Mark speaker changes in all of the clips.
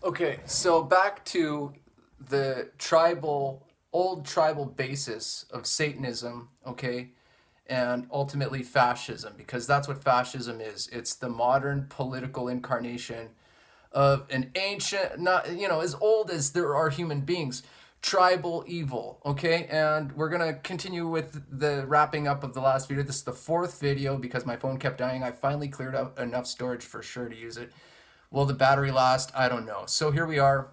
Speaker 1: Okay, so back to the old tribal basis of Satanism, okay, and ultimately fascism, because that's what fascism is. It's the modern political incarnation of an ancient, not, as old as there are human beings, tribal evil, okay? And we're gonna continue with the wrapping up of the last video. This is the fourth video because my phone kept dying. I finally cleared out enough storage for sure to use it. Will the battery last? I don't know. So here we are.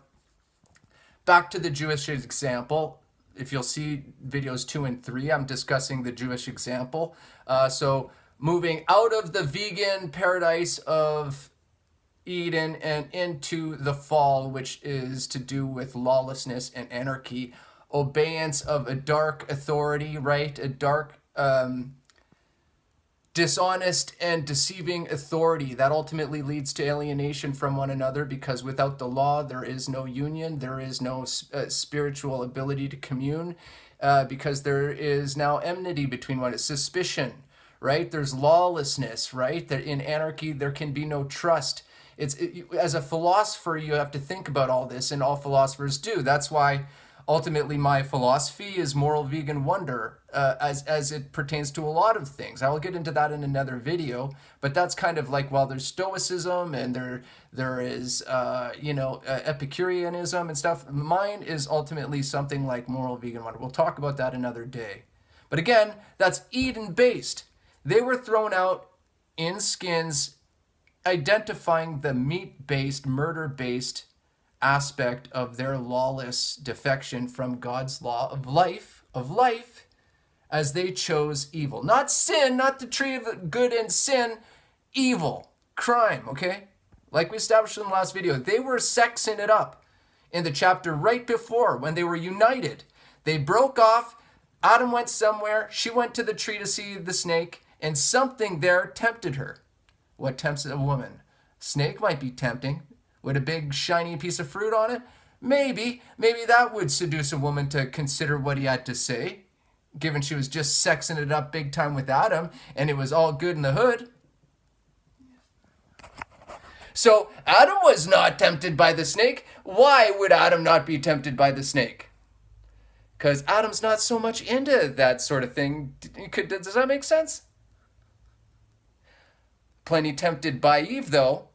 Speaker 1: Back to the Jewish example. If you'll see videos 2 and 3, I'm discussing the Jewish example. So moving out of the vegan paradise of Eden and into the fall, which is to do with lawlessness and anarchy, obeyance of a dark authority, right? A dark, dishonest and deceiving authority that ultimately leads to alienation from one another, because without the law there is no union, there is no spiritual ability to commune, because there is now enmity between one, suspicion, right? There's lawlessness, right? That in anarchy there can be no trust. As a philosopher, you have to think about all this, and all philosophers do. That's why ultimately my philosophy is moral vegan wonder, as it pertains to a lot of things. I will get into that in another video, but that's kind of like, well, there's stoicism and there is Epicureanism and stuff. Mine is ultimately something like moral vegan wonder. We'll talk about that another day. But again, that's Eden based. They were thrown out in skins, identifying the meat-based, murder-based aspect of their lawless defection from God's law of life, as they chose evil. Not sin, not the tree of good and sin, evil, crime, okay? Like we established in the last video, they were sexing it up in the chapter right before when they were united. They broke off, Adam went somewhere, she went to the tree to see the snake, and something there tempted her. What tempts a woman? Snake might be tempting. With a big shiny piece of fruit on it? Maybe that would seduce a woman to consider what he had to say, given she was just sexing it up big time with Adam, and it was all good in the hood. So Adam was not tempted by the snake. Why would Adam not be tempted by the snake? Because Adam's not so much into that sort of thing. Does that make sense? Plenty tempted by Eve, though.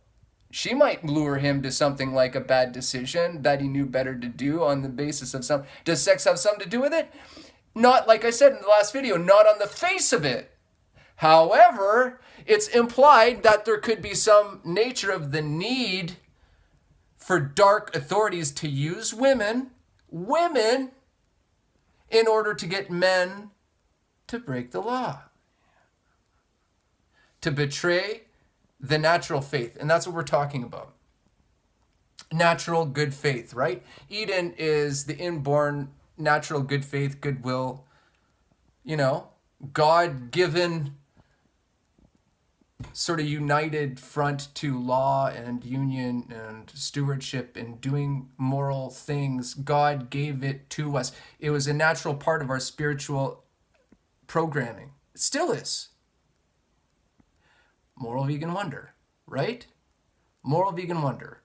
Speaker 1: She might lure him to something like a bad decision that he knew better to do on the basis of some. Does sex have something to do with it? Not, like I said in the last video, not on the face of it. However, it's implied that there could be some nature of the need for dark authorities to use women, in order to get men to break the law, to betray the natural faith. And that's what we're talking about. Natural good faith, right? Eden is the inborn natural good faith, goodwill, God-given sort of united front to law and union and stewardship and doing moral things. God gave it to us. It was a natural part of our spiritual programming. It still is. Moral vegan wonder, right? Moral vegan wonder.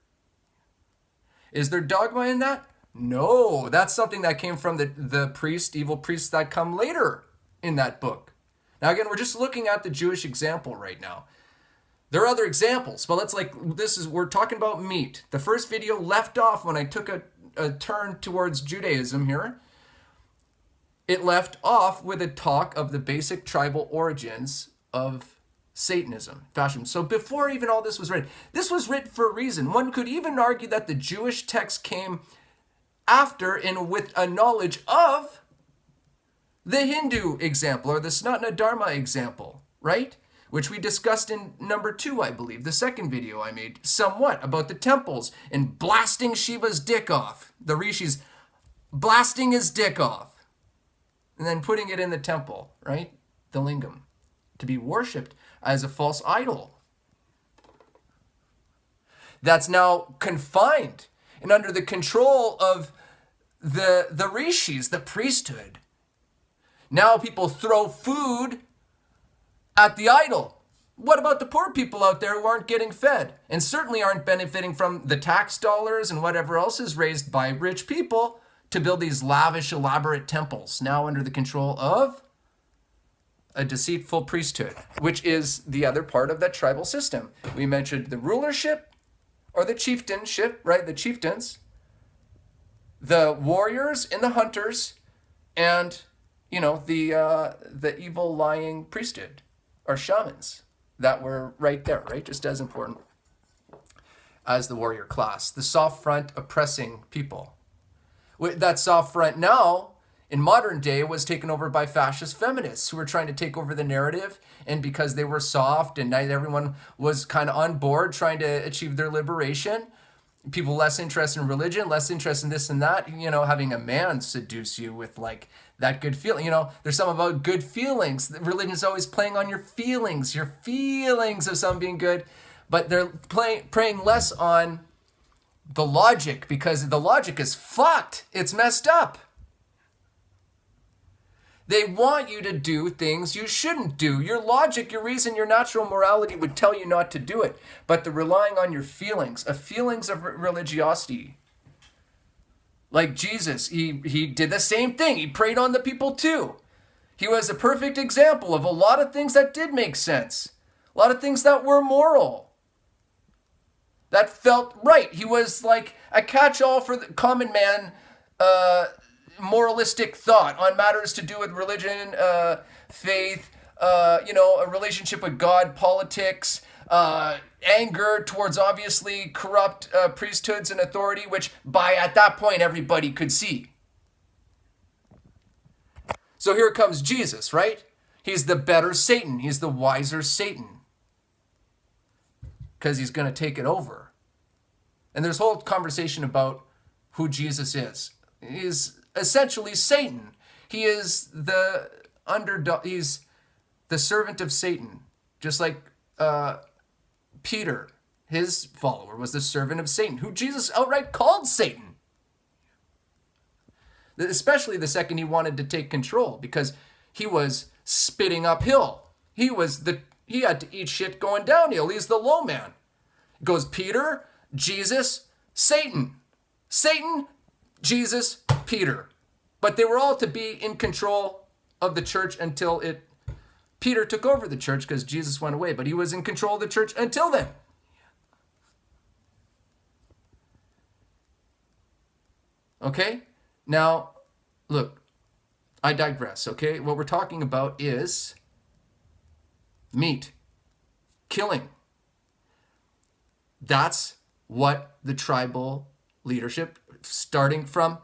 Speaker 1: Is there dogma in that? No, that's something that came from the evil priests that come later in that book. Now again, we're just looking at the Jewish example right now. There are other examples, but we're talking about meat. The first video left off when I took a turn towards Judaism here. It left off with a talk of the basic tribal origins of Satanism, fascism. So before even all this was written for a reason. One could even argue that the Jewish text came after and with a knowledge of the Hindu example, or the Sanatana Dharma example, right? Which we discussed in number 2, I believe, the second video I made, somewhat, about the temples and blasting Shiva's dick off. The rishis blasting his dick off and then putting it in the temple, right? The lingam, to be worshipped as a false idol. That's now confined and under the control of the rishis, the priesthood. Now people throw food at the idol What about the poor people out there who aren't getting fed and certainly aren't benefiting from the tax dollars and whatever else is raised by rich people to build these lavish, elaborate temples now under the control of a deceitful priesthood, which is the other part of that tribal system. We mentioned the rulership or the chieftainship, right? The chieftains, the warriors and the hunters, and the evil lying priesthood or shamans that were right there, right? Just as important as the warrior class, the soft front oppressing people. That soft front now in modern day was taken over by fascist feminists who were trying to take over the narrative, and because they were soft and everyone was kind of on board trying to achieve their liberation, people less interested in religion, less interested in this and that, having a man seduce you with like that good feeling. There's something about good feelings. Religion is always playing on your feelings of something being good, but they're preying less on the logic, because the logic is fucked. It's messed up. They want you to do things you shouldn't do. Your logic, your reason, your natural morality would tell you not to do it. But they're relying on your feelings of religiosity. Like Jesus, he did the same thing. He preyed on the people too. He was a perfect example of a lot of things that did make sense. A lot of things that were moral. That felt right. He was like a catch-all for the common man, moralistic thought on matters to do with religion, faith, a relationship with God, politics, anger towards obviously corrupt priesthoods and authority, which at that point everybody could see. So here comes Jesus, right? He's the better Satan. He's the wiser Satan. Because he's going to take it over. And there's a whole conversation about who Jesus is. He's essentially Satan. He is the underdog. He's the servant of Satan. Just like Peter, his follower, was the servant of Satan, who Jesus outright called Satan. Especially the second he wanted to take control, because he was spitting uphill. He had to eat shit going downhill. He's the low man. It goes Peter, Jesus, Satan. Satan, Jesus, Peter. But they were all to be in control of the church until Peter took over the church because Jesus went away. But he was in control of the church until then. Okay? Now, look, I digress, okay? What we're talking about is meat, killing. That's what the tribal leadership, starting from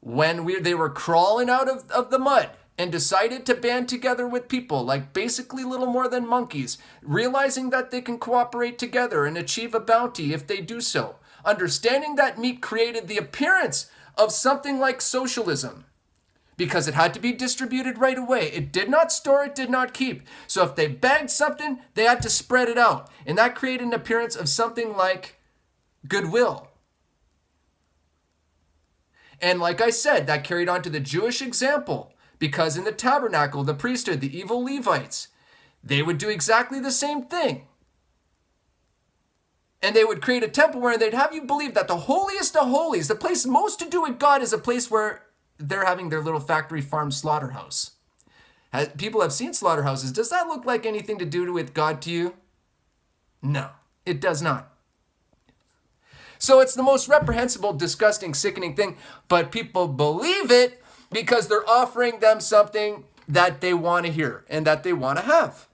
Speaker 1: when they were crawling out of the mud and decided to band together with people, like basically little more than monkeys, realizing that they can cooperate together and achieve a bounty if they do so. Understanding that meat created the appearance of something like socialism, because it had to be distributed right away. It did not store, it did not keep. So if they bagged something, they had to spread it out. And that created an appearance of something like goodwill. And like I said, that carried on to the Jewish example, because in the tabernacle, the priesthood, the evil Levites, they would do exactly the same thing. And they would create a temple where they'd have you believe that the holiest of holies, the place most to do with God, is a place where they're having their little factory farm slaughterhouse. People have seen slaughterhouses. Does that look like anything to do with God to you? No, it does not. So it's the most reprehensible, disgusting, sickening thing, but people believe it because they're offering them something that they want to hear and that they want to have.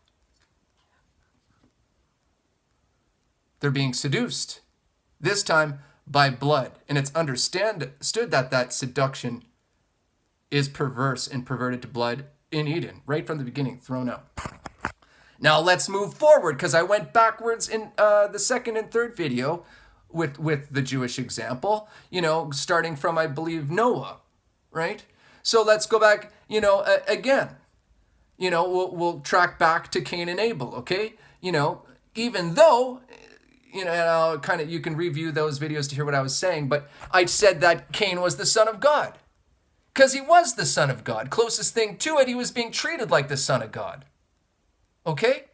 Speaker 1: They're being seduced, this time by blood. And it's understood that seduction is perverse and perverted to blood in Eden, right from the beginning, thrown out. Now let's move forward, because I went backwards in the second and third video with the Jewish example, starting from, I believe, Noah, right? So let's go back, again. We'll track back to Cain and Abel, okay? Even though, and I'll you can review those videos to hear what I was saying, but I said that Cain was the son of God. Because he was the son of God. Closest thing to it, he was being treated like the son of God. Okay?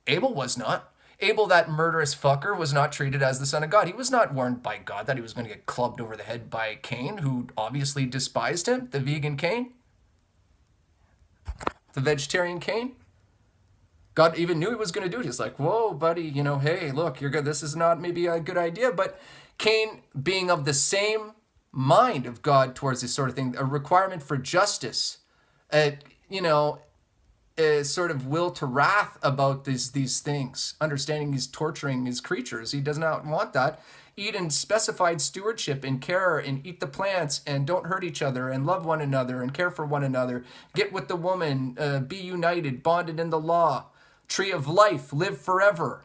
Speaker 1: Abel was not. Abel, that murderous fucker, was not treated as the son of God. He was not warned by God that he was going to get clubbed over the head by Cain, who obviously despised him, the vegan Cain, the vegetarian Cain. God even knew he was going to do it. He's like, whoa, buddy, hey, look, you're good. This is not maybe a good idea. But Cain, being of the same mind of God towards this sort of thing, a requirement for justice, a sort of will to wrath about these things, understanding he's torturing his creatures. He does not want that. Eden specified stewardship and care and eat the plants and don't hurt each other and love one another and care for one another. Get with the woman, be united, bonded in the law. Tree of life, live forever.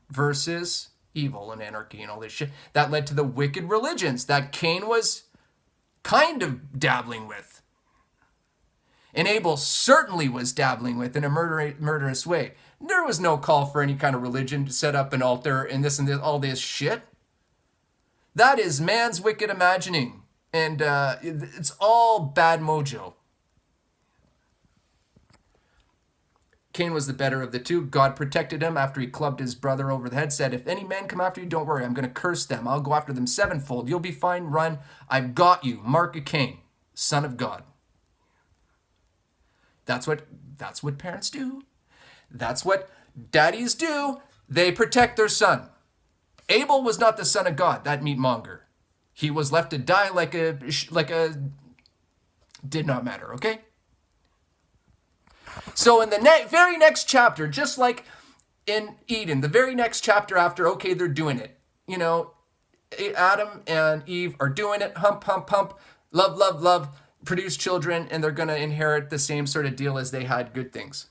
Speaker 1: Versus evil and anarchy and all this shit. That led to the wicked religions that Cain was kind of dabbling with. And Abel certainly was dabbling with in a murderous way. There was no call for any kind of religion to set up an altar and this, all this shit. That is man's wicked imagining. And it's all bad mojo. Cain was the better of the two. God protected him after he clubbed his brother over the head, said, if any men come after you, don't worry. I'm going to curse them. I'll go after them sevenfold. You'll be fine. Run. I've got you. Mark of Cain, son of God. That's what parents do. That's what daddies do. They protect their son. Abel was not the son of God, that meat monger. He was left to die like a did not matter, okay? So in the very next chapter, just like in Eden, the very next chapter after, okay, they're doing it. Adam and Eve are doing it. Hump, hump, hump. Love, love, love. Produce children, and they're going to inherit the same sort of deal as they had good things.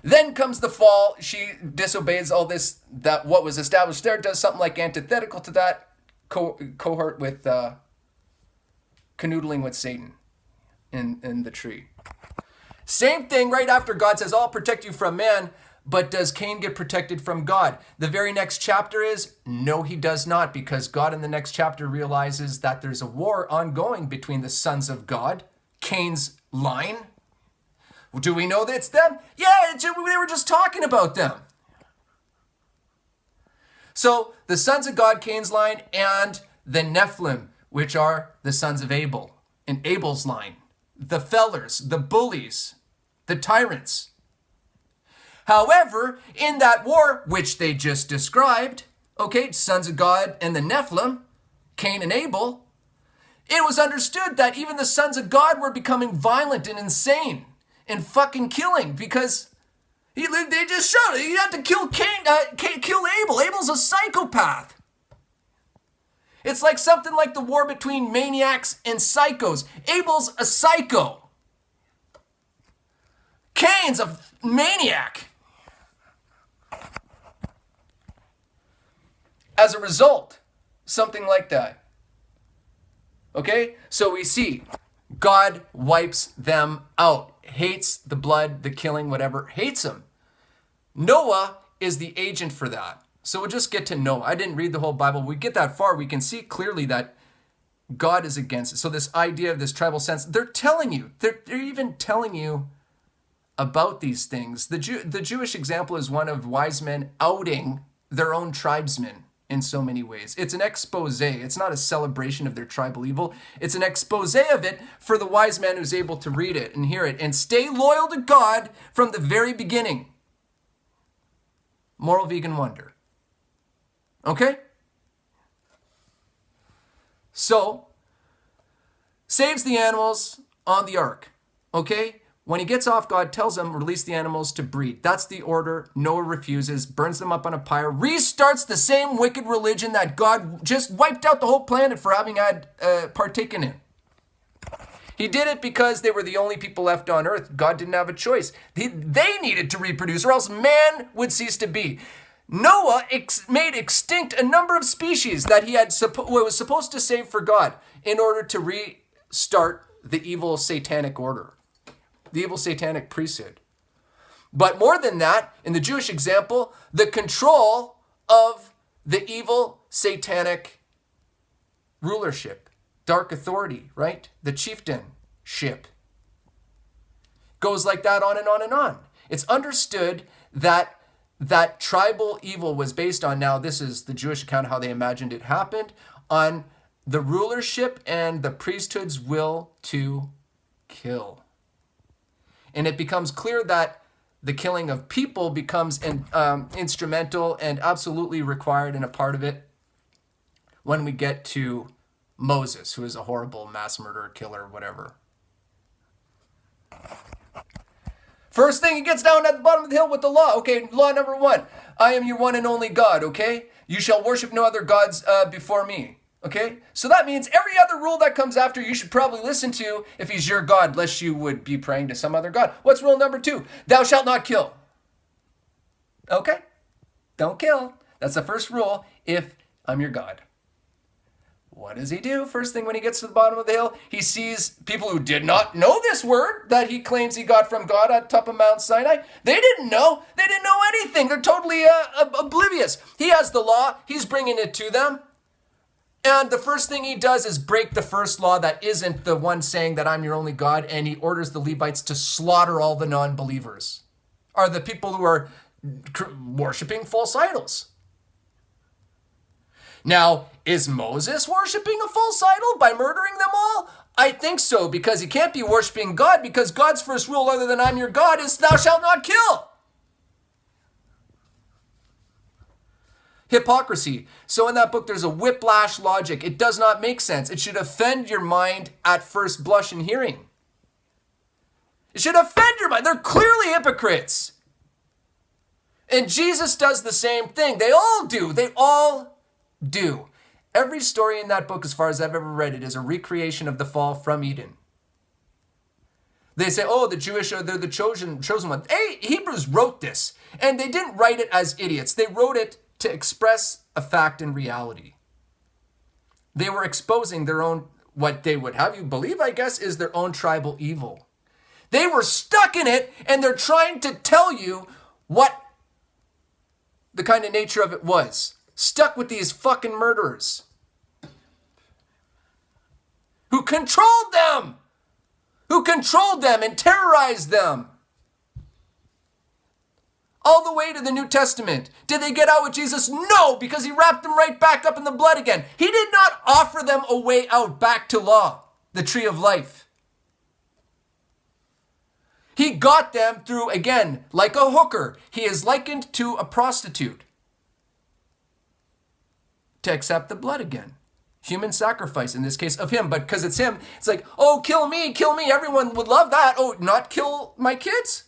Speaker 1: Then comes the fall. She disobeys all this, that what was established there, does something like antithetical to that, cohort with canoodling with Satan in the tree. Same thing right after God says, I'll protect you from man. But does Cain get protected from God? The very next chapter is, no, he does not, because God in the next chapter realizes that there's a war ongoing between the sons of God, Cain's line. Do we know that it's them? Yeah, we were just talking about them. So the sons of God, Cain's line, and the Nephilim, which are the sons of Abel, and Abel's line, the fellers, the bullies, the tyrants. However, in that war, which they just described, okay, sons of God and the Nephilim, Cain and Abel, it was understood that even the sons of God were becoming violent and insane and fucking killing because they just showed it. You had to kill kill Abel. Abel's a psychopath. It's like something like the war between maniacs and psychos. Abel's a psycho. Cain's a maniac. As a result, something like that. Okay? So we see God wipes them out. Hates the blood, the killing, whatever. Hates them. Noah is the agent for that. So we'll just get to Noah. I didn't read the whole Bible. We get that far, we can see clearly that God is against it. So this idea of this tribal sense, they're telling you. They're even telling you about these things. The Jewish example is one of wise men outing their own tribesmen. In so many ways. It's an expose. It's not a celebration of their tribal evil. It's an expose of it for the wise man who's able to read it and hear it and stay loyal to God from the very beginning. Moral vegan wonder. Okay? So, saves the animals on the ark. Okay? When he gets off, God tells him, release the animals to breed. That's the order. Noah refuses, burns them up on a pyre, restarts the same wicked religion that God just wiped out the whole planet for having had partaken in. He did it because they were the only people left on earth. God didn't have a choice. They needed to reproduce or else man would cease to be. Noah made extinct a number of species that he had was supposed to save for God in order to restart the evil satanic order. The evil satanic priesthood. But more than that, in the Jewish example, the control of the evil satanic rulership, dark authority, right? The chieftainship. Goes like that on and on and on. It's understood that that tribal evil was based on, now this is the Jewish account of how they imagined it happened, on the rulership and the priesthood's will to kill. And it becomes clear that the killing of people becomes instrumental and absolutely required and a part of it when we get to Moses, who is a horrible mass murderer, killer, whatever. First thing, he gets down at the bottom of the hill with the law. Okay, law number 1. I am your one and only God, okay? You shall worship no other gods before me, okay? So that means every other rule that comes after you should probably listen to if he's your God, lest you would be praying to some other God. What's rule number 2? Thou shalt not kill. Okay? Don't kill. That's the first rule if I'm your God. What does he do? First thing when he gets to the bottom of the hill, he sees people who did not know this word that he claims he got from God at top of Mount Sinai. They didn't know. They didn't know anything. They're totally oblivious. He has the law. He's bringing it to them. And the first thing he does is break the first law that isn't the one saying that I'm your only God, and he orders the Levites to slaughter all the non-believers, or the people who are worshiping false idols. Now, is Moses worshiping a false idol by murdering them all? I think so, because he can't be worshiping God, because God's first rule other than I'm your God is thou shalt not kill. Hypocrisy. So in that book, there's a whiplash logic. It does not make sense. It should offend your mind at first blush and hearing. It should offend your mind. They're clearly hypocrites. And Jesus does the same thing. They all do. They all do. Every story in that book, as far as I've ever read it, is a recreation of the fall from Eden. They say, oh, the Jewish, they're the chosen one. Hey, Hebrews wrote this, and they didn't write it as idiots. They wrote it to express a fact and reality. They were exposing their own, what they would have you believe, I guess, is their own tribal evil. They were stuck in it, and they're trying to tell you what the kind of nature of it was. Stuck with these fucking murderers who controlled them and terrorized them. All the way to the New Testament. Did they get out with Jesus? No, because he wrapped them right back up in the blood again. He did not offer them a way out back to law, the tree of life. He got them through, again, like a hooker. He is likened to a prostitute. To accept the blood again. Human sacrifice in this case of him, but because it's him, it's like, oh, kill me. Everyone would love that. Oh, not kill my kids?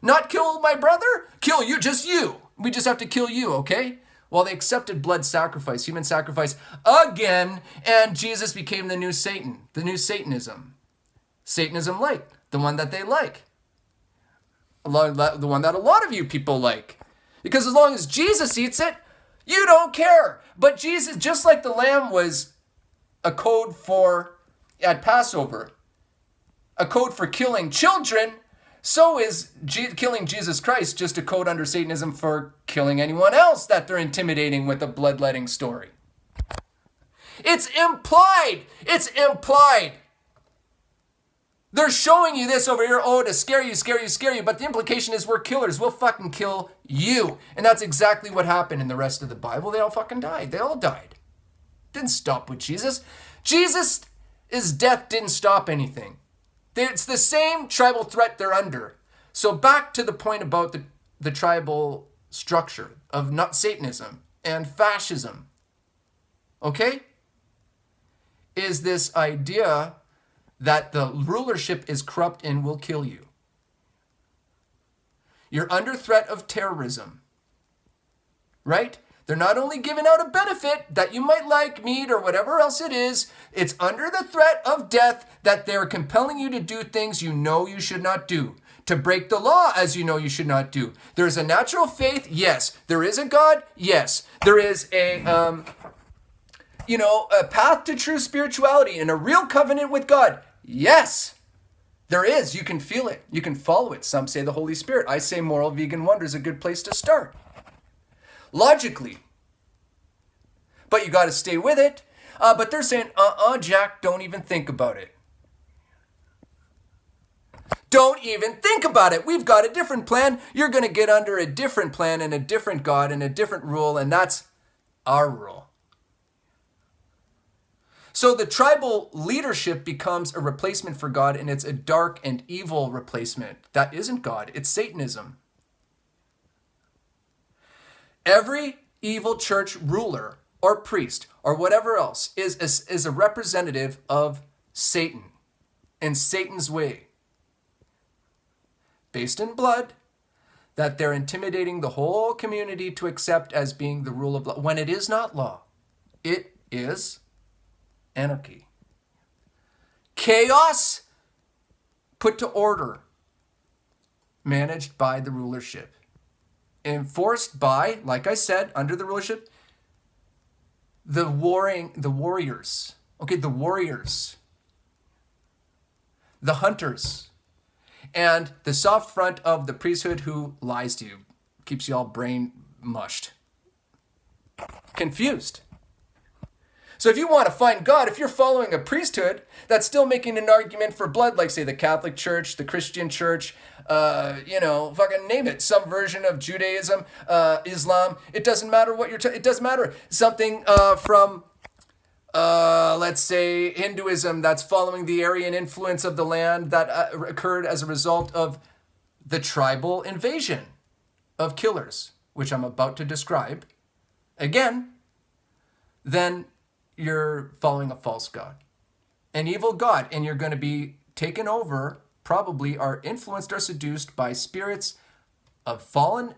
Speaker 1: Not kill my brother? Kill you, just you. We just have to kill you, okay? Well, they accepted blood sacrifice, human sacrifice again, and Jesus became the new Satan, the new Satanism. Satanism light, the one that they like. The one that a lot of you people like. Because as long as Jesus eats it, you don't care. But Jesus, just like the lamb was a code for, at Passover, a code for killing children, so is killing Jesus Christ just a code under Satanism for killing anyone else that they're intimidating with a bloodletting story. It's implied. It's implied. They're showing you this over here, oh, to scare you. But the implication is we're killers. We'll fucking kill you. And that's exactly what happened in the rest of the Bible. They all fucking died. They all died. Didn't stop with Jesus. Jesus' death didn't stop anything. It's the same tribal threat they're under. So back to the point about the tribal structure of not Satanism and fascism. Okay? Is this idea that the rulership is corrupt and will kill you. You're under threat of terrorism, right? They're not only giving out a benefit that you might like, meat or whatever else it is, it's under the threat of death that they're compelling you to do things you know you should not do, to break the law as you know you should not do. There's a natural faith, yes. There is a God, yes. There is a path to true spirituality and a real covenant with God. Yes, there is. You can feel it. You can follow it. Some say the Holy Spirit. I say Moral Vegan Wonder is a good place to start. Logically. But you got to stay with it. But they're saying, Jack, don't even think about it. Don't even think about it. We've got a different plan. You're going to get under a different plan and a different God and a different rule, and that's our rule. So the tribal leadership becomes a replacement for God, and it's a dark and evil replacement. That isn't God. It's Satanism. Every evil church ruler or priest or whatever else is a representative of Satan and Satan's way. Based in blood, that they're intimidating the whole community to accept as being the rule of law, when it is not law. It is anarchy. Chaos put to order, managed by the rulership. Enforced by, like I said, under the rulership, the warriors. Okay, the warriors. The hunters. And the soft front of the priesthood who lies to you, keeps you all brain mushed, confused. So if you want to find God, if you're following a priesthood that's still making an argument for blood, like say the Catholic Church, the Christian Church, fucking name it, some version of Judaism, Islam, it doesn't matter what it doesn't matter. Something from let's say Hinduism that's following the Aryan influence of the land that occurred as a result of the tribal invasion of killers, which I'm about to describe again, then you're following a false god, an evil god, and you're going to be taken over, probably are influenced or seduced by spirits of fallen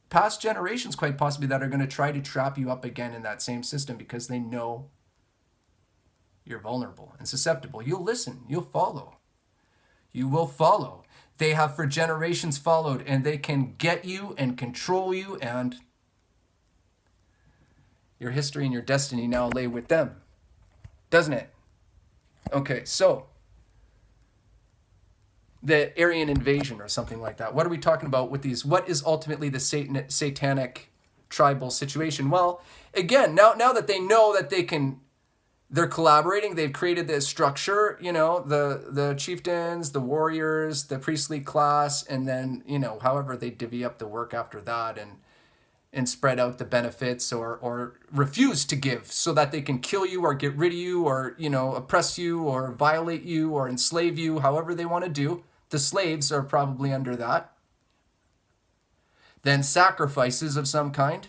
Speaker 1: past generations, quite possibly, that are going to try to trap you up again in that same system because they know you're vulnerable and susceptible. You'll listen. You'll follow. You will follow. They have for generations followed, and they can get you and control you, and your history and your destiny now lay with them. Doesn't it? Okay, so the Aryan invasion or something like that. What are we talking about with these? What is ultimately the satanic tribal situation? Well, again, now that they know that they're collaborating, they've created this structure, the chieftains, the warriors, the priestly class, and then, however they divvy up the work after that and spread out the benefits or refuse to give so that they can kill you or get rid of you or, oppress you or violate you or enslave you, however they want to do. The slaves are probably under that. Then sacrifices of some kind.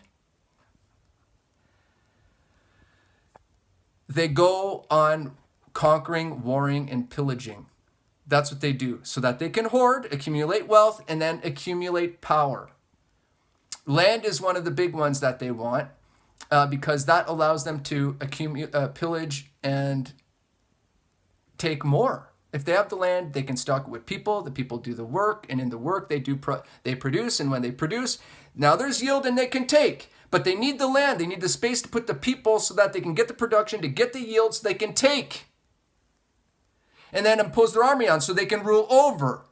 Speaker 1: They go on conquering, warring, and pillaging. That's what they do, so that they can hoard, accumulate wealth, and then accumulate power. Land is one of the big ones that they want because that allows them to pillage and take more. If they have the land, they can stock it with people. The people do the work, and in the work they produce, and when they produce, now there's yield and they can take. But they need the land, they need the space to put the people so that they can get the production, to get the yield so they can take. And then impose their army on so they can rule over.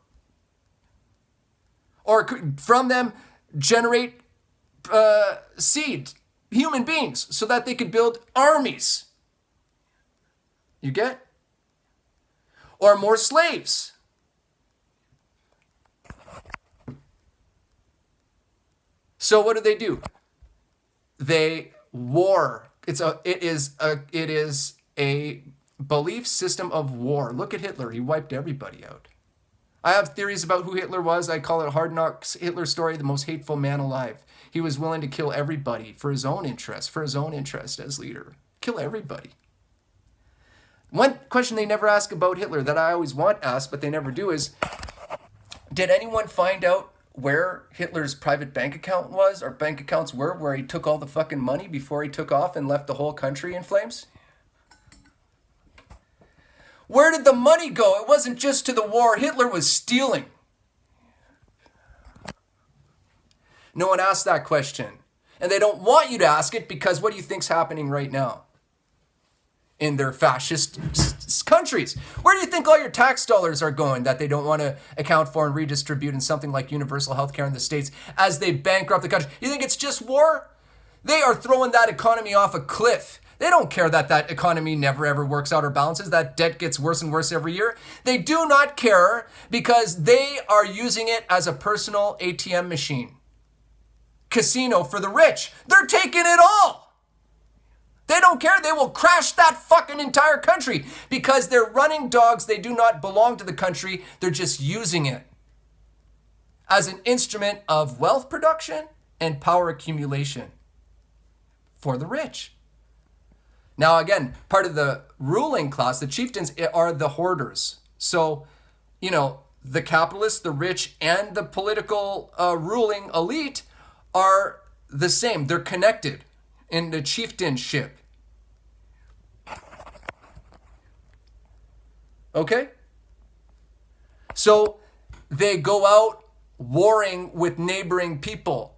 Speaker 1: Or from them generate seed, human beings, so that they could build armies. You get? Or more slaves. So what do? They war. It is a belief system of war. Look at Hitler. He wiped everybody out. I have theories about who Hitler was. I call it Hard Knocks Hitler story, the most hateful man alive. He was willing to kill everybody for his own interest as leader. Kill everybody. One question they never ask about Hitler that I always want asked, but they never do, is, did anyone find out where Hitler's private bank account was, or bank accounts were, where he took all the fucking money before he took off and left the whole country in flames? Where did the money go? It wasn't just to the war. Hitler was stealing. No one asked that question. And they don't want you to ask it because what do you think's happening right now in their fascist countries? Where do you think all your tax dollars are going that they don't want to account for and redistribute in something like universal health care in the States as they bankrupt the country? You think it's just war? They are throwing that economy off a cliff. They don't care that that economy never ever works out or balances, that debt gets worse and worse every year. They do not care because they are using it as a personal ATM machine. Casino for the rich. They're taking it all. They don't care. They will crash that fucking entire country because they're running dogs. They do not belong to the country. They're just using it as an instrument of wealth production and power accumulation for the rich. Now, again, part of the ruling class, the chieftains, are the hoarders. So, the capitalists, the rich, and the political ruling elite are the same. They're connected in the chieftainship. Okay? So they go out warring with neighboring people.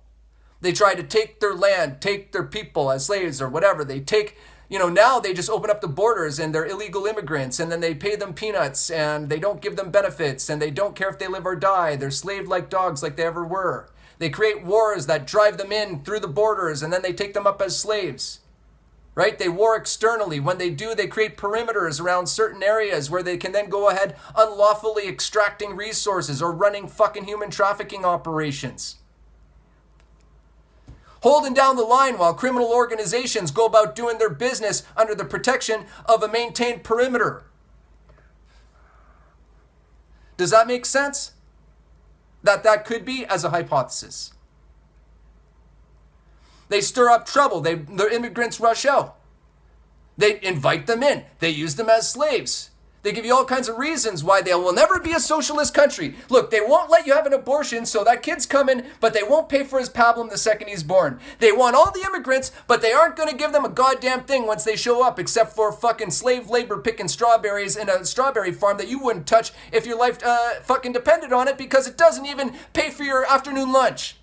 Speaker 1: They try to take their land, take their people as slaves or whatever. They take, now they just open up the borders and they're illegal immigrants, and then they pay them peanuts and they don't give them benefits and they don't care if they live or die. They're slaved like dogs like they ever were. They create wars that drive them in through the borders and then they take them up as slaves. Right? They war externally. When they do, they create perimeters around certain areas where they can then go ahead unlawfully extracting resources or running fucking human trafficking operations. Holding down the line while criminal organizations go about doing their business under the protection of a maintained perimeter. Does that make sense? That could be as a hypothesis. They stir up trouble. The immigrants rush out. They invite them in. They use them as slaves. They give you all kinds of reasons why they will never be a socialist country. Look, they won't let you have an abortion, so that kid's coming, but they won't pay for his pablum the second he's born. They want all the immigrants, but they aren't going to give them a goddamn thing once they show up, except for fucking slave labor picking strawberries in a strawberry farm that you wouldn't touch if your life fucking depended on it, because it doesn't even pay for your afternoon lunch.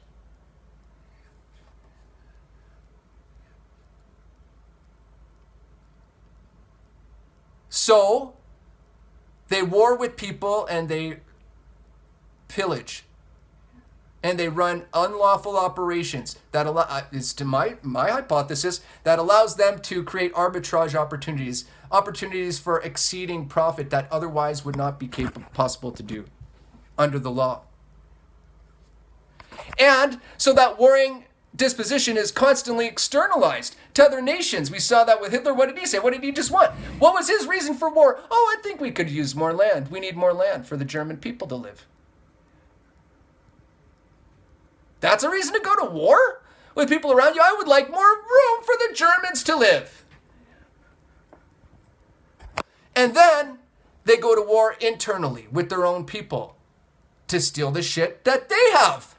Speaker 1: So they war with people and they pillage and they run unlawful operations that allow, it's to my hypothesis, that allows them to create arbitrage opportunities for exceeding profit that otherwise would not be possible to do under the law. And so that warring disposition is constantly externalized to other nations. We saw that with Hitler. What did he say? What did he just want? What was his reason for war? Oh, I think we could use more land. We need more land for the German people to live. That's a reason to go to war with people around you? I would like more room for the Germans to live. And then they go to war internally with their own people to steal the shit that they have.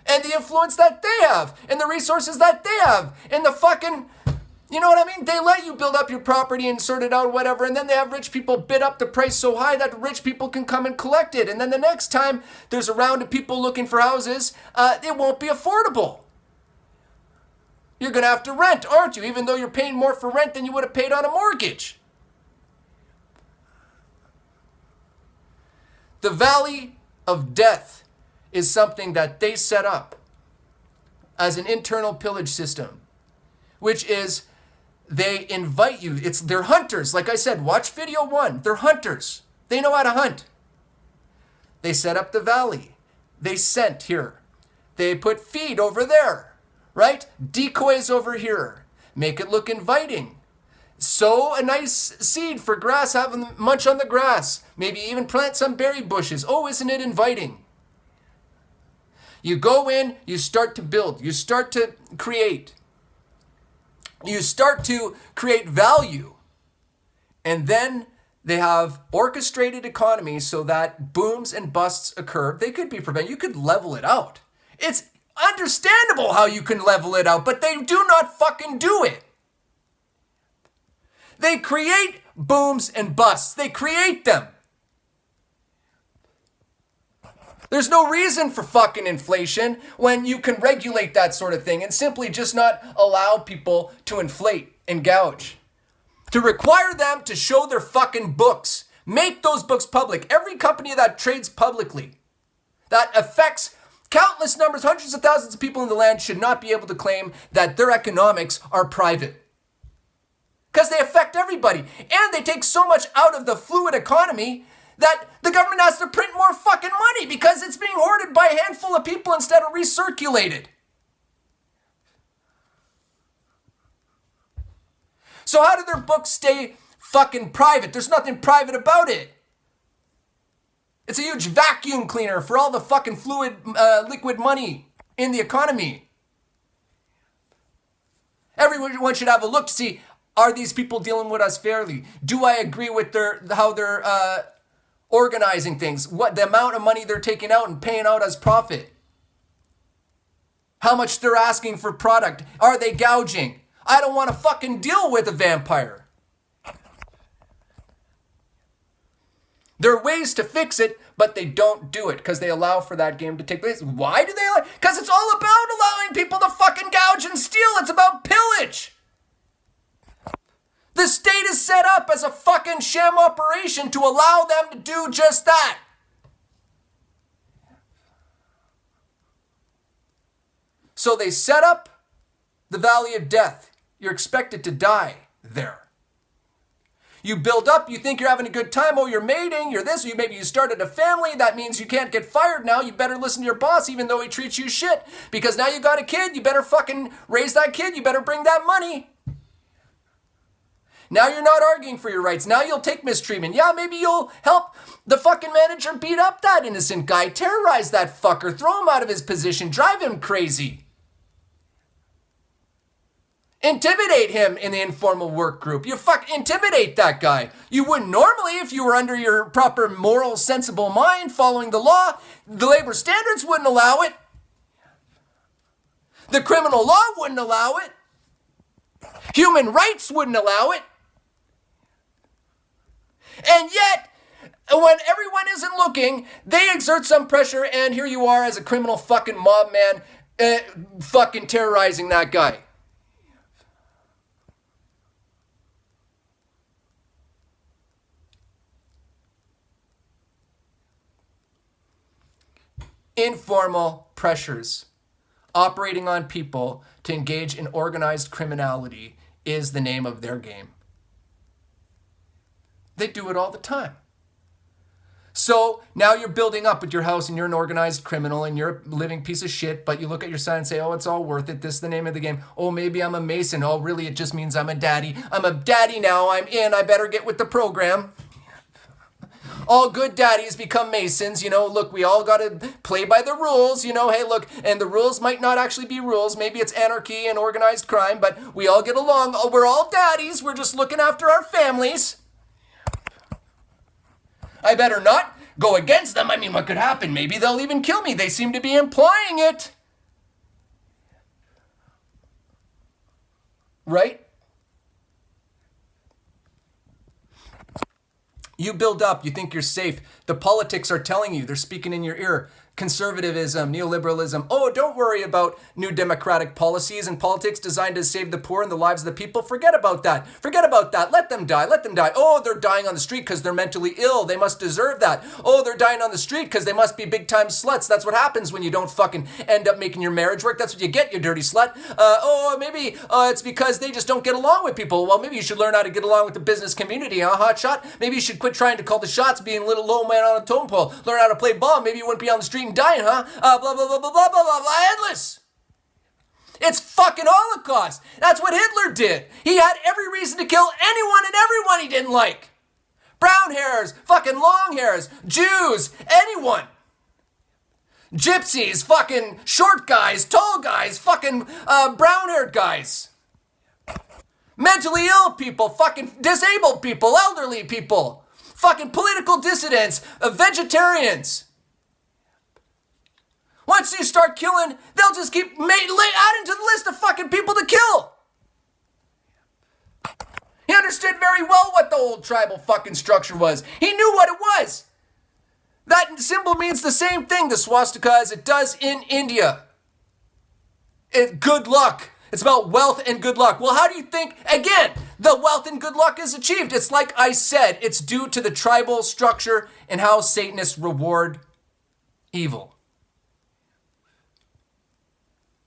Speaker 1: And the influence that they have, and the resources that they have, and the fucking, you know what I mean? They let you build up your property and sort it out or whatever, and then they have rich people bid up the price so high that rich people can come and collect it. And then the next time there's a round of people looking for houses, it won't be affordable. You're going to have to rent, aren't you? Even though you're paying more for rent than you would have paid on a mortgage. The valley of death is something that they set up as an internal pillage system, which is they invite you. They're hunters. Like I said, watch video 1. They're hunters. They know how to hunt. They set up the valley. They scent here. They put feed over there, right? Decoys over here. Make it look inviting. Sow a nice seed for grass, have them munch on the grass. Maybe even plant some berry bushes. Oh, isn't it inviting? You go in, you start to build, you start to create. You start to create value. And then they have orchestrated economies so that booms and busts occur. They could be prevented. You could level it out. It's understandable how you can level it out, but they do not fucking do it. They create booms and busts. They create them. There's no reason for fucking inflation when you can regulate that sort of thing and simply just not allow people to inflate and gouge. To require them to show their fucking books. Make those books public. Every company that trades publicly, that affects countless numbers, hundreds of thousands of people in the land, should not be able to claim that their economics are private. because they affect everybody. And they take so much out of the fluid economy that the government has to print more fucking money because it's being hoarded by a handful of people instead of recirculated. So how do their books stay fucking private? There's nothing private about it. It's a huge vacuum cleaner for all the fucking fluid, liquid money in the economy. Everyone should have a look to see, are these people dealing with us fairly? Do I agree with how they're organizing things? What the amount of money they're taking out and paying out as profit? How much they're asking for product? Are they gouging? I don't want to fucking deal with a vampire. There are ways to fix it, but they don't do it because they allow for that game to take place. Why do they allow? Because it's all about allowing people to fucking gouge and steal. It's about pillage. The state is set up as a fucking sham operation to allow them to do just that. So they set up the Valley of Death. You're expected to die there. You build up, you think you're having a good time, oh, you're mating, you're this, maybe you started a family, that means you can't get fired now, you better listen to your boss even though he treats you shit, because now you got a kid, you better fucking raise that kid, you better bring that money. Now you're not arguing for your rights, now you'll take mistreatment, yeah, maybe you'll help the fucking manager beat up that innocent guy, terrorize that fucker, throw him out of his position, drive him crazy. Intimidate him in the informal work group. You intimidate that guy. You wouldn't normally if you were under your proper moral, sensible mind following the law. The labor standards wouldn't allow it. The criminal law wouldn't allow it. Human rights wouldn't allow it. And yet, when everyone isn't looking, they exert some pressure and here you are as a criminal fucking mob man fucking terrorizing that guy. Informal pressures operating on people to engage in organized criminality is the name of their game. They do it all the time. So now you're building up with your house and you're an organized criminal and you're a living piece of shit, but you look at your son and say, oh, it's all worth it. This is the name of the game. Oh, maybe I'm a Mason. Oh, really? It just means I'm a daddy. I'm a daddy now. I'm in. I better get with the program. All good daddies become Masons, look, we all got to play by the rules, hey, look, and the rules might not actually be rules. Maybe it's anarchy and organized crime, but we all get along. Oh, we're all daddies. We're just looking after our families. I better not go against them. I mean, what could happen? Maybe they'll even kill me. They seem to be implying it. Right? You build up, you think you're safe. The politics are telling you, they're speaking in your ear. Conservatism, neoliberalism. Oh, don't worry about new democratic policies and politics designed to save the poor and the lives of the people. Forget about that. Forget about that. Let them die. Let them die. Oh, they're dying on the street because they're mentally ill. They must deserve that. Oh, they're dying on the street because they must be big time sluts. That's what happens when you don't fucking end up making your marriage work. That's what you get, you dirty slut. Maybe it's because they just don't get along with people. Well, maybe you should learn how to get along with the business community, huh, hotshot? Maybe you should quit trying to call the shots, being a little low man on a totem pole. Learn how to play ball. Maybe you wouldn't be on the street dying, huh? Blah, blah, blah, blah, blah, blah, blah, blah, endless. It's fucking Holocaust. That's what Hitler did. He had every reason to kill anyone and everyone he didn't like. Brown hairs, fucking long hairs, Jews, anyone. Gypsies, fucking short guys, tall guys, fucking brown-haired guys. Mentally ill people, fucking disabled people, elderly people, fucking political dissidents, vegetarians. Once you start killing, they'll just keep adding to the list of fucking people to kill. He understood very well what the old tribal fucking structure was. He knew what it was. That symbol means the same thing, the swastika, as it does in India. Good luck. It's about wealth and good luck. Well, how do you think, again, the wealth and good luck is achieved? It's like I said, it's due to the tribal structure and how Satanists reward evil.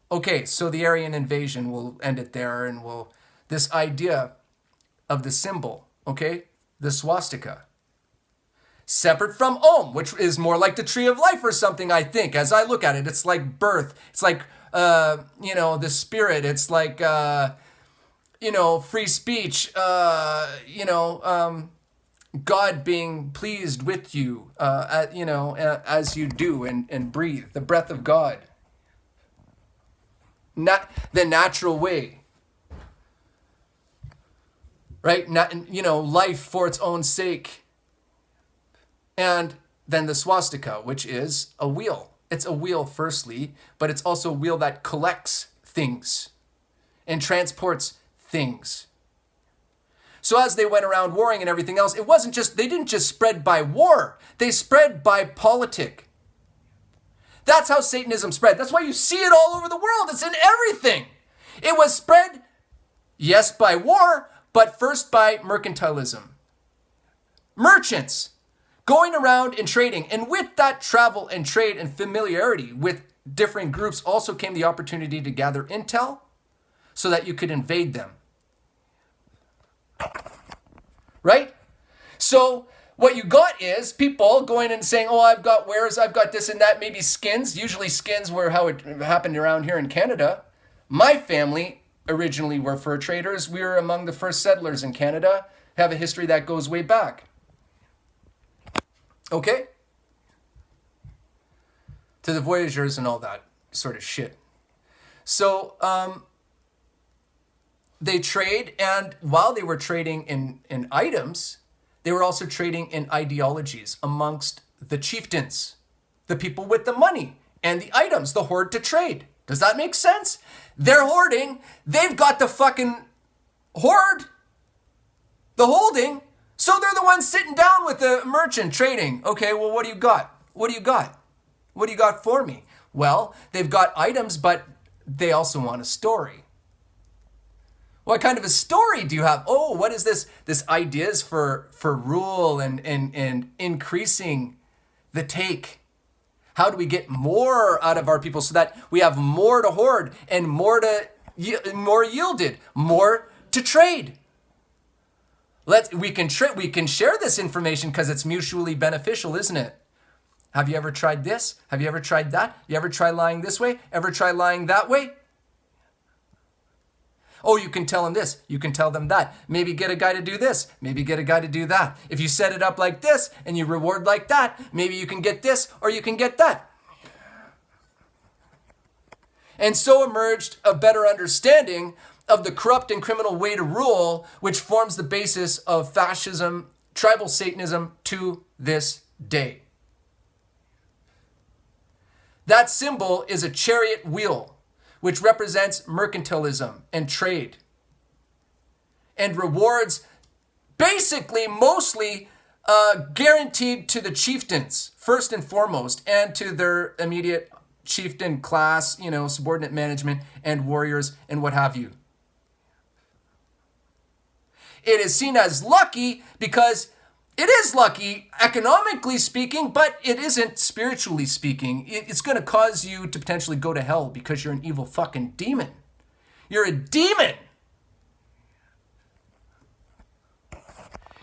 Speaker 1: Okay, so the Aryan invasion, we'll end it there, and this idea of the symbol, okay? The swastika. Separate from Om, which is more like the tree of life or something, I think. As I look at it, it's like birth. It's like, the spirit. It's like, free speech. God being pleased with you, as you do and breathe. The breath of God. Not the natural way. Right? Life for its own sake. And then the swastika, which is a wheel. It's a wheel, firstly, but it's also a wheel that collects things and transports things. So as they went around warring and everything else, they didn't just spread by war. They spread by politic. That's how Satanism spread. That's why you see it all over the world. It's in everything. It was spread, yes, by war, but first by mercantilism. Merchants going around and trading. And with that travel and trade and familiarity with different groups also came the opportunity to gather intel so that you could invade them. Right? So what you got is people going and saying, oh, I've got wares, I've got this and that, maybe skins. Usually skins were how it happened around here in Canada. My family originally were fur traders. We were among the first settlers in Canada, have a history that goes way back. Okay? To the voyageurs and all that sort of shit. So, they trade, and while they were trading in items, they were also trading in ideologies amongst the chieftains, the people with the money and the items, the hoard to trade. Does that make sense? They're hoarding. They've got the fucking hoard, the holding. So they're the ones sitting down with the merchant trading. Okay, well, what do you got? What do you got? What do you got for me? Well, they've got items, but they also want a story. What kind of a story do you have? Oh, what is this? This ideas for rule and increasing the take. How do we get more out of our people so that we have more to hoard and more yielded, more to trade? We can share this information because it's mutually beneficial, isn't it? Have you ever tried this? Have you ever tried that? You ever try lying this way? Ever try lying that way? Oh, you can tell them this. You can tell them that. Maybe get a guy to do this. Maybe get a guy to do that. If you set it up like this and you reward like that, maybe you can get this or you can get that. And so emerged a better understanding of the corrupt and criminal way to rule, which forms the basis of fascism, tribal Satanism to this day. That symbol is a chariot wheel, which represents mercantilism and trade, and rewards basically mostly guaranteed to the chieftains, first and foremost, and to their immediate chieftain class, subordinate management and warriors and what have you. It is seen as lucky because it is lucky economically speaking, but it isn't spiritually speaking. It's going to cause you to potentially go to hell because you're an evil fucking demon. You're a demon.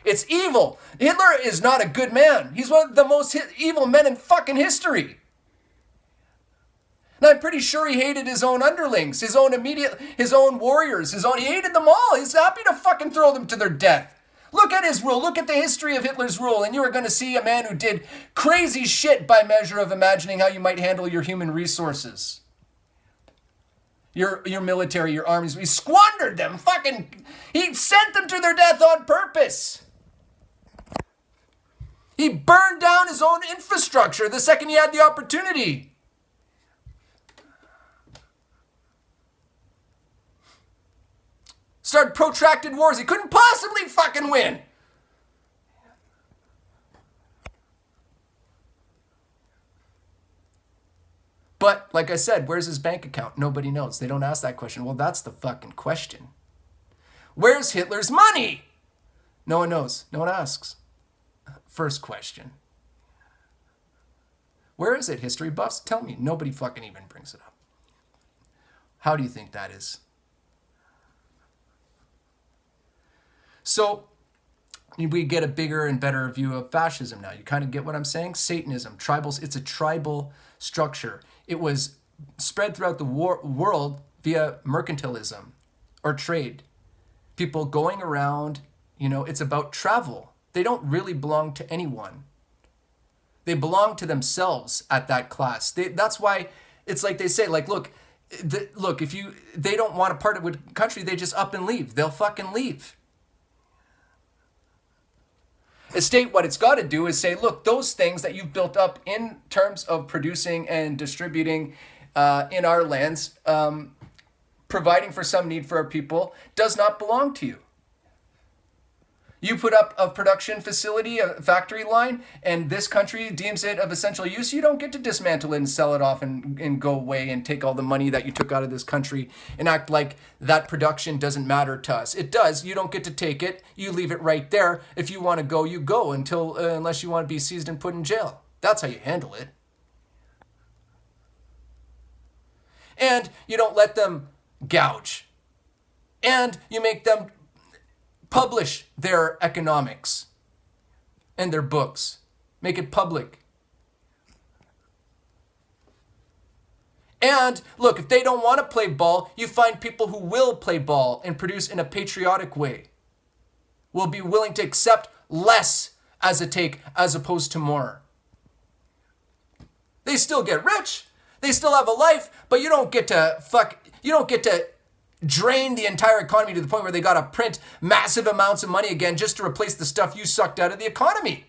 Speaker 1: It's evil. Hitler is not a good man. He's one of the most evil men in fucking history. And I'm pretty sure he hated his own underlings, his own warriors, he hated them all. He's happy to fucking throw them to their death. Look at his rule. Look at the history of Hitler's rule. And you are going to see a man who did crazy shit by measure of imagining how you might handle your human resources. Your military, your armies. He squandered them. He sent them to their death on purpose. He burned down his own infrastructure the second he had the opportunity. Started protracted wars he couldn't possibly fucking win. But, like I said, where's his bank account? Nobody knows. They don't ask that question. Well, that's the fucking question. Where's Hitler's money? No one knows. No one asks. First question. Where is it, history buffs? Tell me. Nobody fucking even brings it up. How do you think that is? So we get a bigger and better view of fascism now. You kind of get what I'm saying? Satanism, tribals, it's a tribal structure. It was spread throughout the world via mercantilism or trade. People going around, it's about travel. They don't really belong to anyone. They belong to themselves at that class. That's why it's like they say, like, look, if they don't want a part of a country, they just up and leave. They'll fucking leave. A state, what it's got to do is say, look, those things that you've built up in terms of producing and distributing in our lands, providing for some need for our people, does not belong to you. You put up a production facility, a factory line, and this country deems it of essential use. You don't get to dismantle it and sell it off and go away and take all the money that you took out of this country and act like that production doesn't matter to us. It does. You don't get to take it. You leave it right there. If you want to go, you go unless you want to be seized and put in jail. That's how you handle it. And you don't let them gouge. And you make them publish their economics and their books. Make it public. And look, if they don't want to play ball, you find people who will play ball and produce in a patriotic way. Will be willing to accept less as a take as opposed to more. They still get rich. They still have a life, but you don't get to drain the entire economy to the point where they got to print massive amounts of money again just to replace the stuff you sucked out of the economy.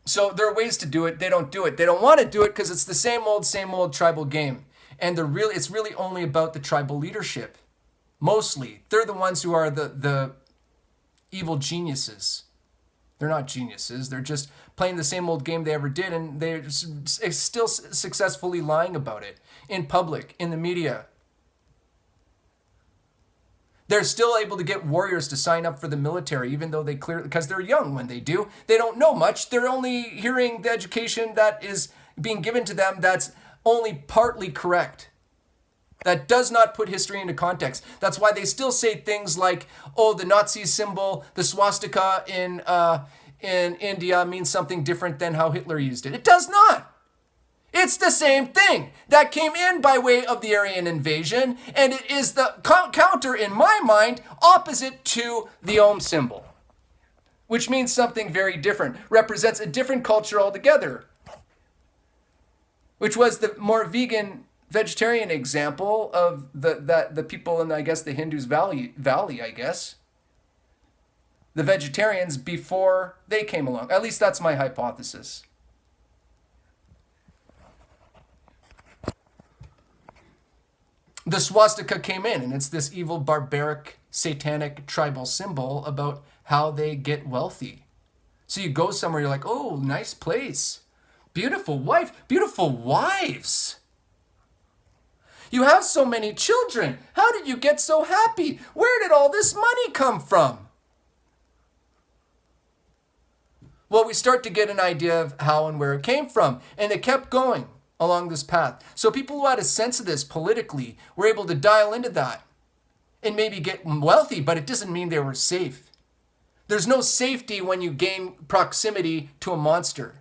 Speaker 1: So there are ways to do it. They don't do it. They don't want to do it because it's the same old tribal game. And it's really only about the tribal leadership. Mostly. They're the ones who are the evil geniuses. They're not geniuses. They're just playing the same old game they ever did, and they're still successfully lying about it in public, in the media. They're still able to get warriors to sign up for the military, even though because they're young when they do. They don't know much. They're only hearing the education that is being given to them that's only partly correct. That does not put history into context. That's why they still say things like, oh, the Nazi symbol, the swastika in India means something different than how Hitler used it. It does not. It's the same thing that came in by way of the Aryan invasion, and it is the counter, in my mind, opposite to the Om symbol, which means something very different, represents a different culture altogether, which was the more vegetarian example of the people in, I guess, the Hindus valley, I guess. The vegetarians before they came along. At least that's my hypothesis. The swastika came in, and it's this evil, barbaric, satanic, tribal symbol about how they get wealthy. So you go somewhere, you're like, oh, nice place. Beautiful wife, beautiful wives. You have so many children. How did you get so happy? Where did all this money come from? Well, we start to get an idea of how and where it came from. And it kept going along this path. So people who had a sense of this politically were able to dial into that and maybe get wealthy, but it doesn't mean they were safe. There's no safety when you gain proximity to a monster.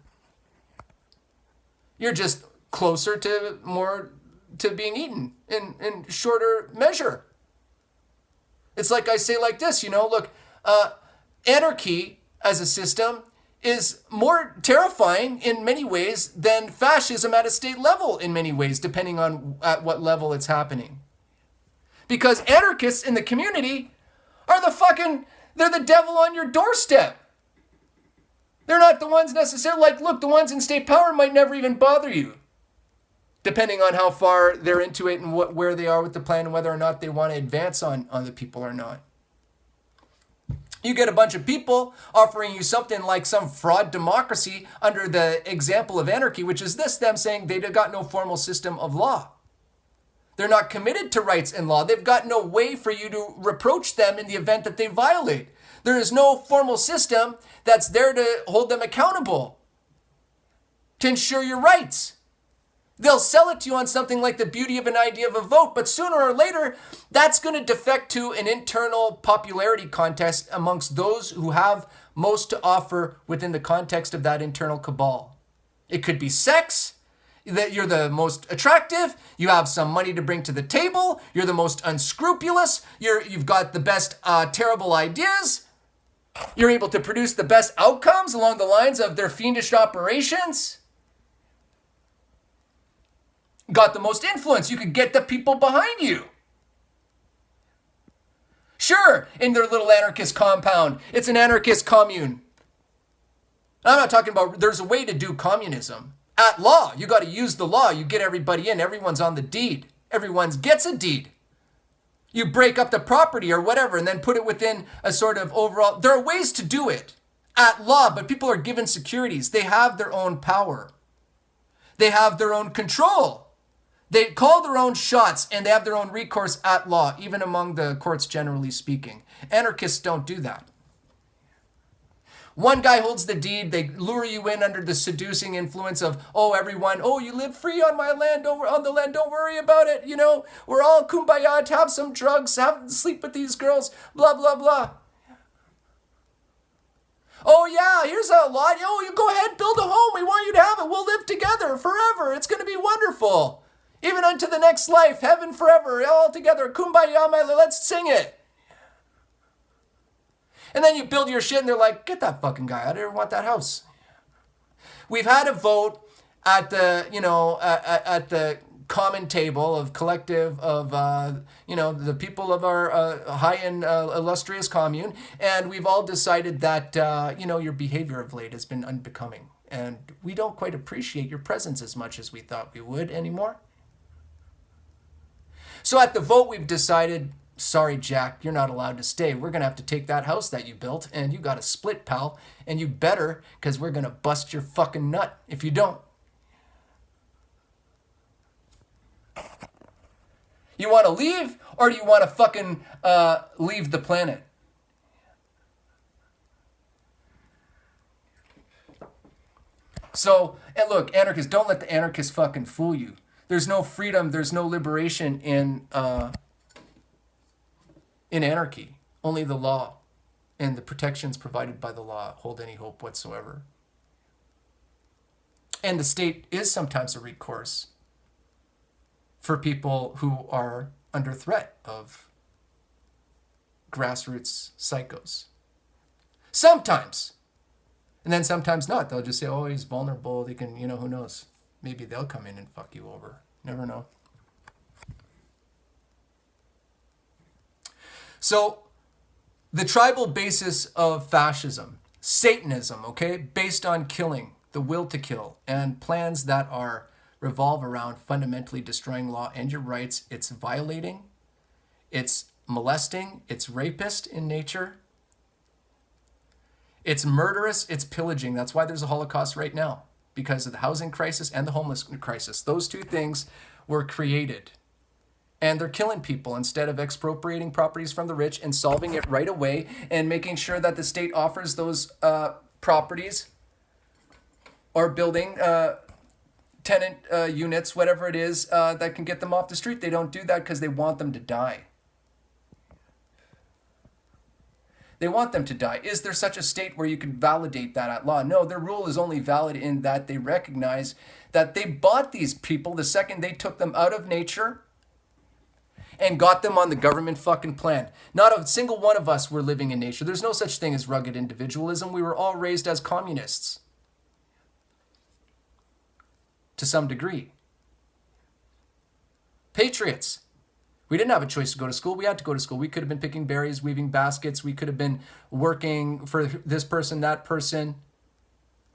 Speaker 1: You're just closer to being eaten in shorter measure. It's like I say like this, look, anarchy as a system is more terrifying in many ways than fascism at a state level in many ways, depending on at what level it's happening. Because anarchists in the community are they're the devil on your doorstep. They're not the ones necessarily, the ones in state power might never even bother you, depending on how far they're into it and where they are with the plan and whether or not they want to advance on the people or not. You get a bunch of people offering you something like some fraud democracy under the example of anarchy, which is them saying they've got no formal system of law. They're not committed to rights and law. They've got no way for you to reproach them in the event that they violate. There is no formal system that's there to hold them accountable, to ensure your rights. They'll sell it to you on something like the beauty of an idea of a vote, but sooner or later, that's going to defect to an internal popularity contest amongst those who have most to offer within the context of that internal cabal. It could be sex, that you're the most attractive, you have some money to bring to the table, you're the most unscrupulous, you've got the best terrible ideas, you're able to produce the best outcomes along the lines of their fiendish operations. Got the most influence. You could get the people behind you. Sure, in their little anarchist compound, it's an anarchist commune. I'm not talking about, there's a way to do communism. At law, you got to use the law. You get everybody in. Everyone's on the deed. Everyone gets a deed. You break up the property or whatever and then put it within a sort of overall. There are ways to do it at law, but people are given securities. They have their own power. They have their own control. They call their own shots and they have their own recourse at law, even among the courts generally speaking. Anarchists don't do that. One guy holds the deed. They lure you in under the seducing influence of, oh, everyone, oh, you live free on my land, on the land, don't worry about it. You know, we're all kumbaya, have some drugs, sleep with these girls, blah, blah, blah. Oh, yeah, here's a lot. Oh, you go ahead, build a home. We want you to have it. We'll live together forever. It's going to be wonderful. Even unto the next life, heaven forever, all together, kumbaya, let's sing it. And then you build your shit and they're like, get that fucking guy out of here, I want that house. We've had a vote at the, at the common table of collective of, the people of our high and illustrious commune. And we've all decided that, your behavior of late has been unbecoming. And we don't quite appreciate your presence as much as we thought we would anymore. So at the vote, we've decided, sorry, Jack, you're not allowed to stay. We're going to have to take that house that you built, and you got to split, pal. And you better, because we're going to bust your fucking nut if you don't. You want to leave, or do you want to fucking leave the planet? So, and look, anarchists, don't let the anarchists fucking fool you. There's no freedom, there's no liberation in anarchy. Only the law and the protections provided by the law hold any hope whatsoever. And the state is sometimes a recourse for people who are under threat of grassroots psychos. Sometimes. And then sometimes not. They'll just say, oh, he's vulnerable. They can, who knows? Maybe they'll come in and fuck you over. Never know. So, the tribal basis of fascism, Satanism, okay, based on killing, the will to kill, and plans that revolve around fundamentally destroying law and your rights. It's violating, it's molesting, it's rapist in nature, it's murderous, it's pillaging. That's why there's a Holocaust right now, because of the housing crisis and the homeless crisis. Those two things were created. And they're killing people instead of expropriating properties from the rich and solving it right away and making sure that the state offers those properties or building tenant units, whatever it is, that can get them off the street. They don't do that because they want them to die. They want them to die. Is there such a state where you can validate that at law? No, their rule is only valid in that they recognize that they bought these people the second they took them out of nature and got them on the government fucking plan. Not a single one of us were living in nature. There's no such thing as rugged individualism. We were all raised as communists. To some degree. Patriots. We didn't have a choice to go to school. We had to go to school. We could have been picking berries, weaving baskets. We could have been working for this person, that person.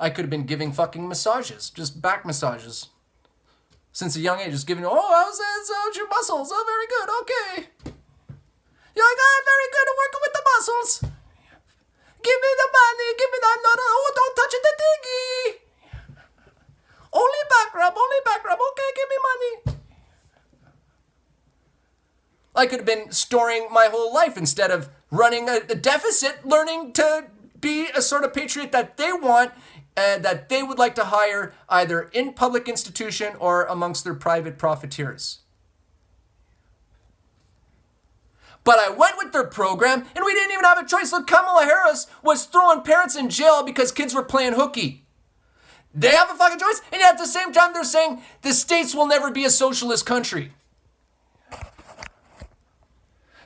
Speaker 1: I could have been giving fucking massages, just back massages. Since a young age, just giving, how's your muscles? Oh, very good, okay. You're like, very good at working with the muscles. Give me the money, give me that, no, don't touch it, the thingy. Only back rub, okay, give me money. I could have been storing my whole life instead of running a deficit, learning to be a sort of patriot that they want, that they would like to hire either in public institution or amongst their private profiteers. But I went with their program, and we didn't even have a choice. Look, Kamala Harris was throwing parents in jail because kids were playing hooky. They have a fucking choice, and yet at the same time they're saying the States will never be a socialist country.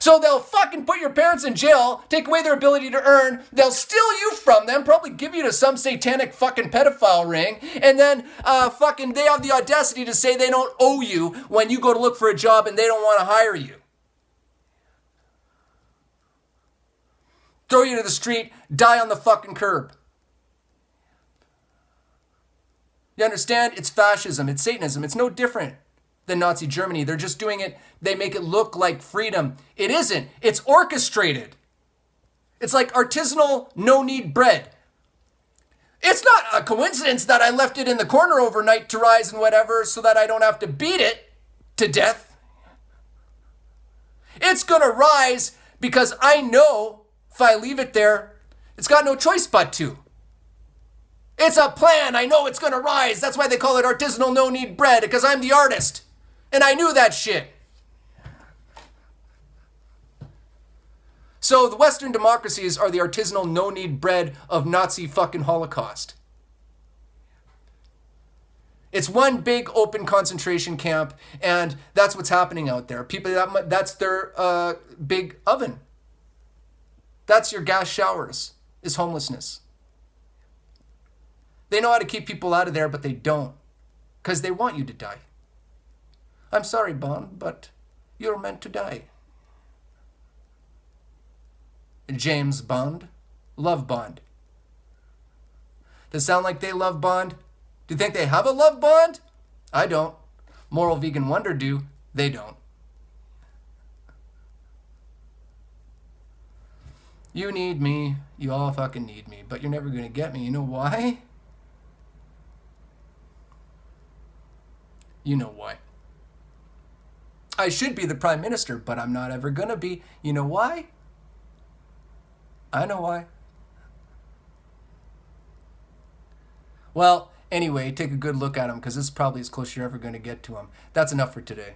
Speaker 1: So they'll fucking put your parents in jail, take away their ability to earn, they'll steal you from them, probably give you to some satanic fucking pedophile ring, and then fucking they have the audacity to say they don't owe you when you go to look for a job and they don't want to hire you. Throw you to the street, die on the fucking curb. You understand? It's fascism, it's Satanism, it's no different than Nazi Germany. They're just doing it, they make it look like freedom. It isn't. It's orchestrated. It's like artisanal, no-knead bread. It's not a coincidence that I left it in the corner overnight to rise and whatever so that I don't have to beat it to death. It's gonna rise because I know if I leave it there, it's got no choice but to. It's a plan. I know it's gonna rise. That's why they call it artisanal no-knead bread, because I'm the artist. And I knew that shit. So the Western democracies are the artisanal no-knead bread of Nazi fucking Holocaust. It's one big open concentration camp, and that's what's happening out there. People, that's their big oven. That's your gas showers, is homelessness. They know how to keep people out of there, but they don't, because they want you to die. I'm sorry, Bond, but you're meant to die. James Bond. Love Bond. Does it sound like they love Bond? Do you think they have a love bond? I don't. Moral Vegan Wonder do. They don't. You need me. You all fucking need me. But you're never going to get me. You know why? You know why. I should be the Prime Minister, but I'm not ever going to be. You know why? I know why. Well, anyway, take a good look at him, because this is probably as close as you're ever going to get to him. That's enough for today.